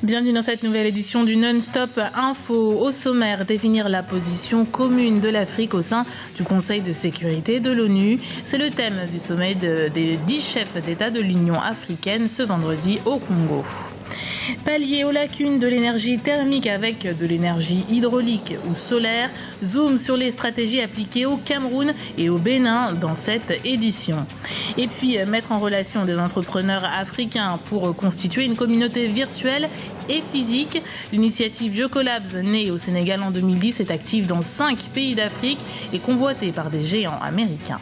Bienvenue dans cette nouvelle édition du Non-Stop Info. Au sommaire, définir la position commune de l'Afrique au sein du Conseil de sécurité de l'ONU. C'est le thème du sommet des 10 chefs d'État de l'Union africaine ce vendredi au Congo. Pallier aux lacunes de l'énergie thermique avec de l'énergie hydraulique ou solaire. Zoom sur les stratégies appliquées au Cameroun et au Bénin dans cette édition. Et puis mettre en relation des entrepreneurs africains pour constituer une communauté virtuelle et physique. L'initiative Jocolabs, née au Sénégal en 2010, est active dans 5 pays d'Afrique et convoitée par des géants américains.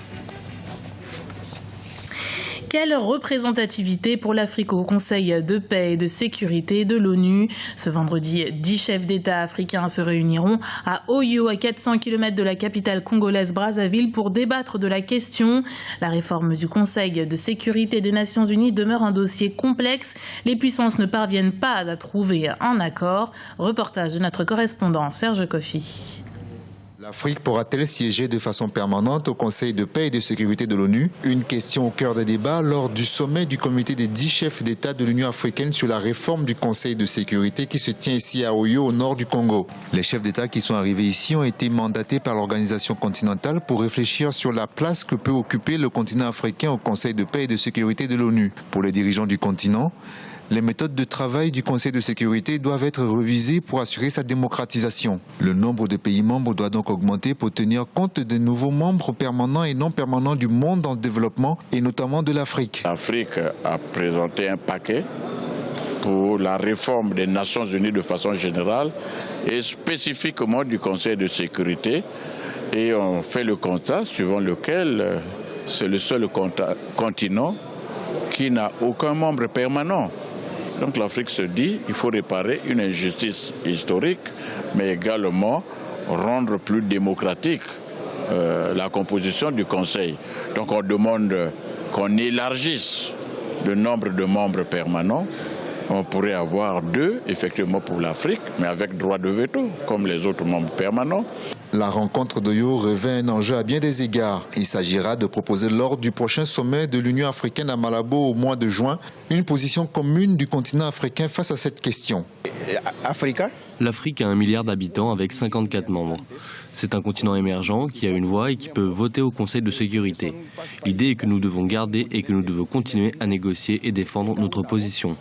Quelle représentativité pour l'Afrique au Conseil de paix et de sécurité de l'ONU. Ce vendredi, 10 chefs d'État africains se réuniront à Oyo, à 400 km de la capitale congolaise Brazzaville, pour débattre de la question. La réforme du Conseil de sécurité des Nations Unies demeure un dossier complexe. Les puissances ne parviennent pas à trouver un accord. Reportage de notre correspondant Serge Kofi. L'Afrique pourra-t-elle siéger de façon permanente au Conseil de paix et de sécurité de l'ONU? Une question au cœur des débats lors du sommet du comité des 10 chefs d'État de l'Union africaine sur la réforme du Conseil de sécurité qui se tient ici à Oyo, au nord du Congo. Les chefs d'État qui sont arrivés ici ont été mandatés par l'organisation continentale pour réfléchir sur la place que peut occuper le continent africain au Conseil de paix et de sécurité de l'ONU. Pour les dirigeants du continent, les méthodes de travail du Conseil de sécurité doivent être revisées pour assurer sa démocratisation. Le nombre de pays membres doit donc augmenter pour tenir compte des nouveaux membres permanents et non permanents du monde en développement et notamment de l'Afrique. L'Afrique a présenté un paquet pour la réforme des Nations Unies de façon générale et spécifiquement du Conseil de sécurité. Et on fait le constat suivant lequel c'est le seul continent qui n'a aucun membre permanent. Donc l'Afrique se dit qu'il faut réparer une injustice historique, mais également rendre plus démocratique la composition du Conseil. Donc on demande qu'on élargisse le nombre de membres permanents. On pourrait avoir 2, effectivement, pour l'Afrique, mais avec droit de veto, comme les autres membres permanents. La rencontre d'Oyo revêt un enjeu à bien des égards. Il s'agira de proposer lors du prochain sommet de l'Union africaine à Malabo au mois de juin une position commune du continent africain face à cette question. L'Afrique a 1 milliard d'habitants avec 54 membres. C'est un continent émergent qui a une voix et qui peut voter au Conseil de sécurité. L'idée est que nous devons garder et que nous devons continuer à négocier et défendre notre position.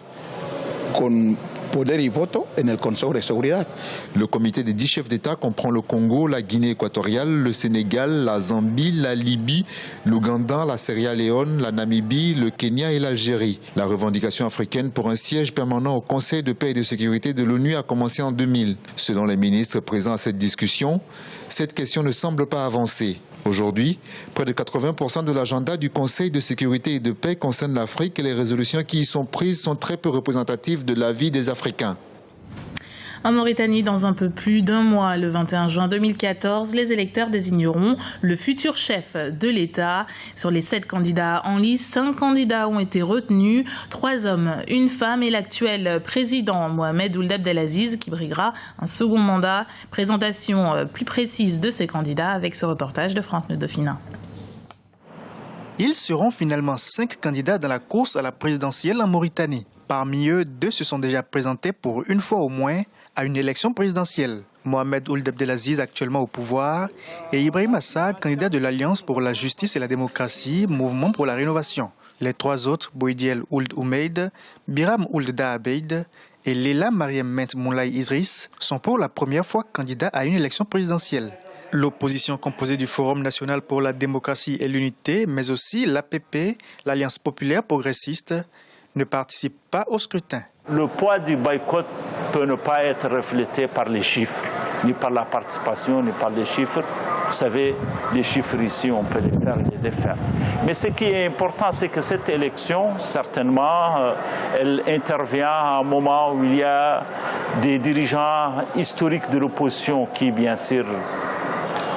Le comité des 10 chefs d'État comprend le Congo, la Guinée équatoriale, le Sénégal, la Zambie, la Libye, l'Ouganda, la Sierra Leone, la Namibie, le Kenya et l'Algérie. La revendication africaine pour un siège permanent au Conseil de paix et de sécurité de l'ONU a commencé en 2000. Selon les ministres présents à cette discussion, cette question ne semble pas avancer. Aujourd'hui, près de 80% de l'agenda du Conseil de sécurité et de paix concerne l'Afrique et les résolutions qui y sont prises sont très peu représentatives de la vie des Africains. En Mauritanie, dans un peu plus d'un mois, le 21 juin 2014, les électeurs désigneront le futur chef de l'État. Sur les 7 candidats en lice, 5 candidats ont été retenus, 3 hommes, 1 femme et l'actuel président Mohamed Ould Abdelaziz qui briguera un second mandat. Présentation plus précise de ces candidats avec ce reportage de Franck Dauphin. Ils seront finalement 5 candidats dans la course à la présidentielle en Mauritanie. Parmi eux, 2 se sont déjà présentés pour une fois au moins à une élection présidentielle. Mohamed Ould Abdelaziz, actuellement au pouvoir, et Ibrahim Assad, candidat de l'Alliance pour la justice et la démocratie, mouvement pour la rénovation. Les 3 autres, Boidiel Ould Oumeid, Biram Ould Daabeid et Leila Mariam Ment Moulay Idriss, sont pour la première fois candidats à une élection présidentielle. L'opposition composée du Forum national pour la démocratie et l'unité, mais aussi l'APP, l'Alliance populaire progressiste, ne participe pas au scrutin. Le poids du boycott peut ne pas être reflété par les chiffres, ni par la participation, ni par les chiffres. Vous savez, les chiffres ici, on peut les faire et les défaire. Mais ce qui est important, c'est que cette élection, certainement, elle intervient à un moment où il y a des dirigeants historiques de l'opposition qui, bien sûr,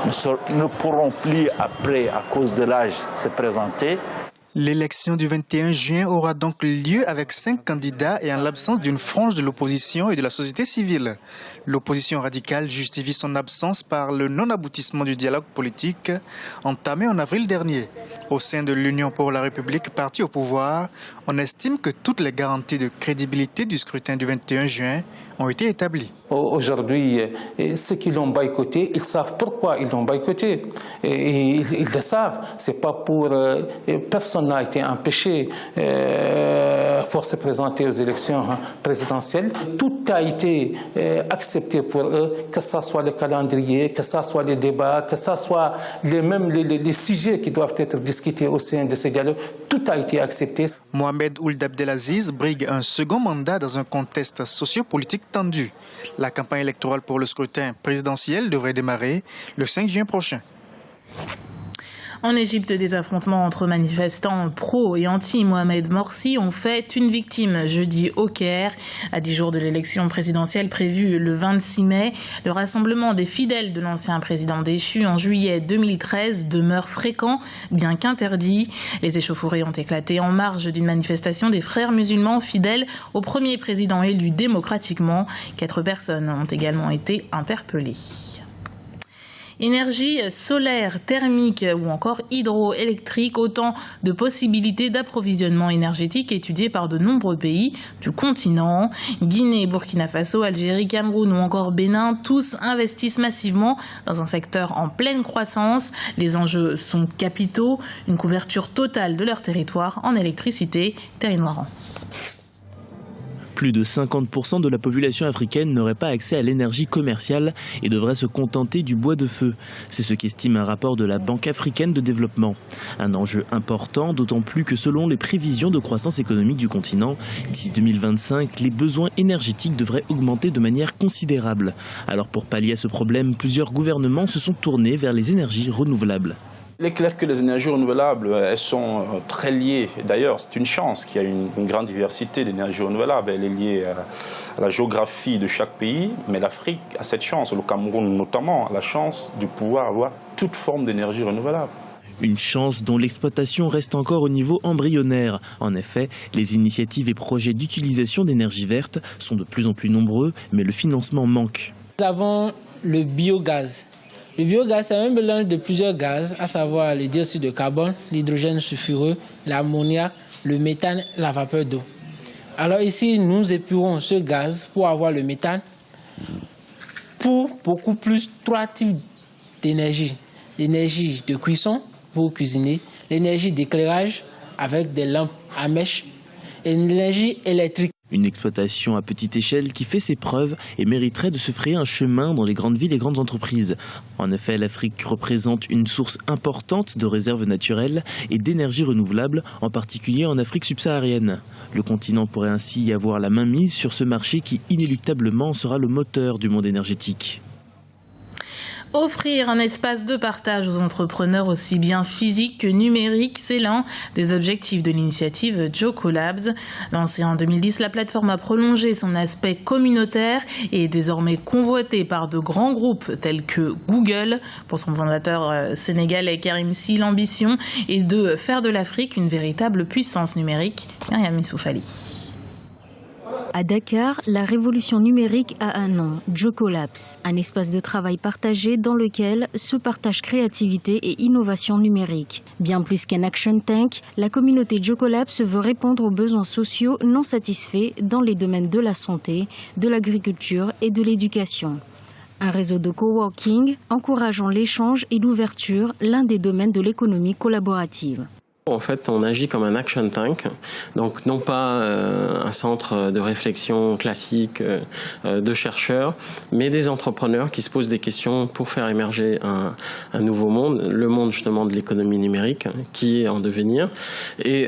ne pourront plus, après, à cause de l'âge, se présenter. L'élection du 21 juin aura donc lieu avec 5 candidats et en l'absence d'une frange de l'opposition et de la société civile. L'opposition radicale justifie son absence par le non-aboutissement du dialogue politique entamé en avril dernier. Au sein de l'Union pour la République, parti au pouvoir, on estime que toutes les garanties de crédibilité du scrutin du 21 juin ont été établies. Aujourd'hui, ceux qui l'ont boycotté, ils savent pourquoi ils l'ont boycotté. Et ils le savent. C'est pas pour... personne n'a été empêché pour se présenter aux élections présidentielles. Tout a été accepté pour eux, que ce soit le calendrier, que ce soit les débats, que ce soit les sujets qui doivent être discutés au sein de ces dialogues. Tout a été accepté. Mohamed Ould Abdelaziz brigue un second mandat dans un contexte sociopolitique tendu. La campagne électorale pour le scrutin présidentiel devrait démarrer le 5 juin prochain. En Égypte, des affrontements entre manifestants pro et anti-Mohamed Morsi ont fait une victime jeudi au Caire. À 10 jours de l'élection présidentielle prévue le 26 mai, le rassemblement des fidèles de l'ancien président déchu en juillet 2013 demeure fréquent, bien qu'interdit. Les échauffourées ont éclaté en marge d'une manifestation des frères musulmans fidèles au premier président élu démocratiquement. 4 personnes ont également été interpellées. Énergie solaire, thermique ou encore hydroélectrique, autant de possibilités d'approvisionnement énergétique étudiées par de nombreux pays du continent. Guinée, Burkina Faso, Algérie, Cameroun ou encore Bénin, tous investissent massivement dans un secteur en pleine croissance. Les enjeux sont capitaux, une couverture totale de leur territoire en électricité. Thierry Noiran. Plus de 50% de la population africaine n'aurait pas accès à l'énergie commerciale et devrait se contenter du bois de feu. C'est ce qu'estime un rapport de la Banque africaine de développement. Un enjeu important, d'autant plus que selon les prévisions de croissance économique du continent, d'ici 2025, les besoins énergétiques devraient augmenter de manière considérable. Alors pour pallier à ce problème, plusieurs gouvernements se sont tournés vers les énergies renouvelables. Il est clair que les énergies renouvelables, elles sont très liées. D'ailleurs, c'est une chance qu'il y ait une grande diversité d'énergies renouvelables. Elle est liée à la géographie de chaque pays. Mais l'Afrique a cette chance, le Cameroun notamment, a la chance de pouvoir avoir toute forme d'énergie renouvelable. Une chance dont l'exploitation reste encore au niveau embryonnaire. En effet, les initiatives et projets d'utilisation d'énergie verte sont de plus en plus nombreux, mais le financement manque. Nous avons le biogaz. Le biogaz, c'est un mélange de plusieurs gaz, à savoir le dioxyde de carbone, l'hydrogène sulfureux, l'ammoniac, le méthane, la vapeur d'eau. Alors ici, nous épurons ce gaz pour avoir le méthane pour beaucoup plus 3 types d'énergie. L'énergie de cuisson pour cuisiner, l'énergie d'éclairage avec des lampes à mèche et l'énergie électrique. Une exploitation à petite échelle qui fait ses preuves et mériterait de se frayer un chemin dans les grandes villes et grandes entreprises. En effet, l'Afrique représente une source importante de réserves naturelles et d'énergie renouvelable, en particulier en Afrique subsaharienne. Le continent pourrait ainsi y avoir la main mise sur ce marché qui inéluctablement sera le moteur du monde énergétique. Offrir un espace de partage aux entrepreneurs aussi bien physiques que numériques, c'est l'un des objectifs de l'initiative JocoLabs. Lancée en 2010, la plateforme a prolongé son aspect communautaire et est désormais convoitée par de grands groupes tels que Google. Pour son fondateur sénégalais Karim Sy, l'ambition est de faire de l'Afrique une véritable puissance numérique. Myriam Issoufali. À Dakar, la révolution numérique a un nom, JocoLabs, un espace de travail partagé dans lequel se partagent créativité et innovation numérique. Bien plus qu'un action tank, la communauté JocoLabs veut répondre aux besoins sociaux non satisfaits dans les domaines de la santé, de l'agriculture et de l'éducation. Un réseau de coworking encourageant l'échange et l'ouverture, l'un des domaines de l'économie collaborative. En fait, on agit comme un action tank, donc non pas un centre de réflexion classique de chercheurs, mais des entrepreneurs qui se posent des questions pour faire émerger un nouveau monde, le monde justement de l'économie numérique qui est en devenir. Et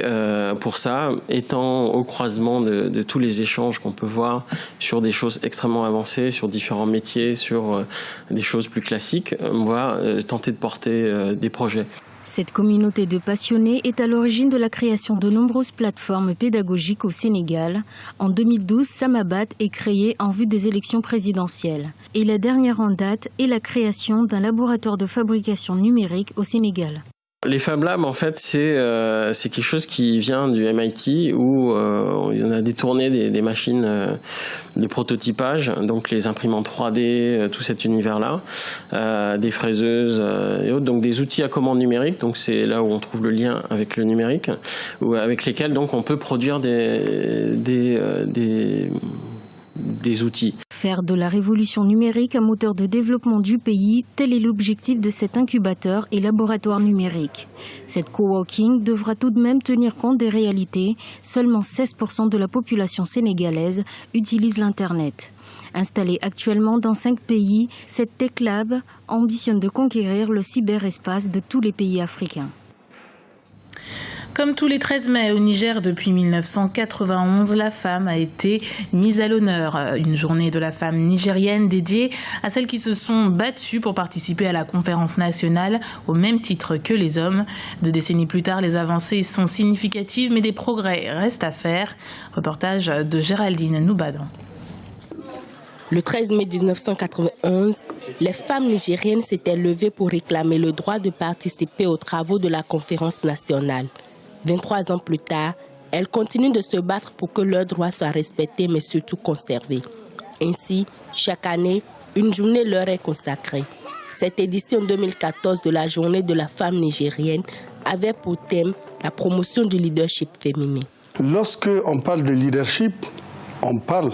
pour ça, étant au croisement de tous les échanges qu'on peut voir sur des choses extrêmement avancées, sur différents métiers, sur des choses plus classiques, on va tenter de porter des projets. Cette communauté de passionnés est à l'origine de la création de nombreuses plateformes pédagogiques au Sénégal. En 2012, Samabat est créée en vue des élections présidentielles. Et la dernière en date est la création d'un laboratoire de fabrication numérique au Sénégal. Les Fab Labs, en fait, c'est quelque chose qui vient du MIT où on a détourné des machines de prototypage, donc les imprimantes 3D, tout cet univers-là, des fraiseuses et autres, donc des outils à commande numérique. Donc c'est là où on trouve le lien avec le numérique, avec lesquels donc on peut produire des outils. Faire de la révolution numérique un moteur de développement du pays, tel est l'objectif de cet incubateur et laboratoire numérique. Cette coworking devra tout de même tenir compte des réalités. Seulement 16% de la population sénégalaise utilise l'Internet. Installée actuellement dans 5 pays, cette Tech Lab ambitionne de conquérir le cyberespace de tous les pays africains. Comme tous les 13 mai au Niger depuis 1991, la femme a été mise à l'honneur. Une journée de la femme nigérienne dédiée à celles qui se sont battues pour participer à la conférence nationale au même titre que les hommes. 2 décennies plus tard, les avancées sont significatives, mais des progrès restent à faire. Reportage de Géraldine Noubadan. Le 13 mai 1991, les femmes nigériennes s'étaient levées pour réclamer le droit de participer aux travaux de la conférence nationale. 23 ans plus tard, elles continuent de se battre pour que leurs droits soient respectés mais surtout conservés. Ainsi, chaque année, une journée leur est consacrée. Cette édition 2014 de la Journée de la femme nigérienne avait pour thème la promotion du leadership féminin. Lorsque on parle de leadership, on parle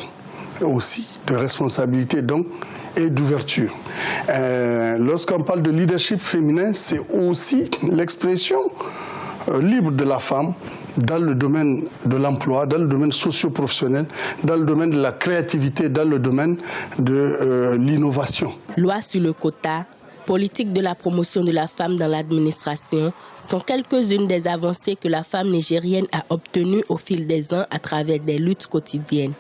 aussi de responsabilité donc, et d'ouverture. Lorsqu'on parle de leadership féminin, c'est aussi l'expression libre de la femme dans le domaine de l'emploi, dans le domaine socio-professionnel, dans le domaine de la créativité, dans le domaine de l'innovation. Loi sur le quota, politique de la promotion de la femme dans l'administration sont quelques-unes des avancées que la femme nigérienne a obtenues au fil des ans à travers des luttes quotidiennes.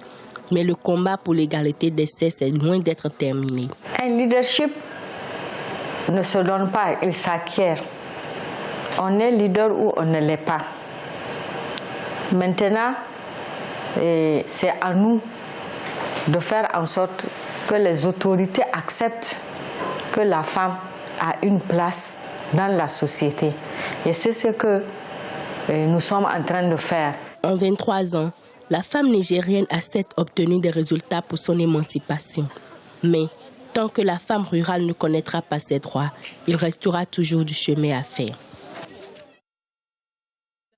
Mais le combat pour l'égalité des sexes est loin d'être terminé. Un leadership ne se donne pas, il s'acquiert. On est leader ou on ne l'est pas. Maintenant, c'est à nous de faire en sorte que les autorités acceptent que la femme a une place dans la société. Et c'est ce que nous sommes en train de faire. En 23 ans, la femme nigérienne a certes obtenu des résultats pour son émancipation. Mais tant que la femme rurale ne connaîtra pas ses droits, il restera toujours du chemin à faire.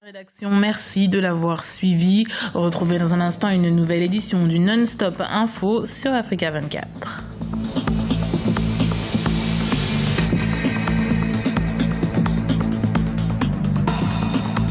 Rédaction, merci de l'avoir suivi. Retrouvez dans un instant une nouvelle édition du Non-Stop Info sur Africa 24.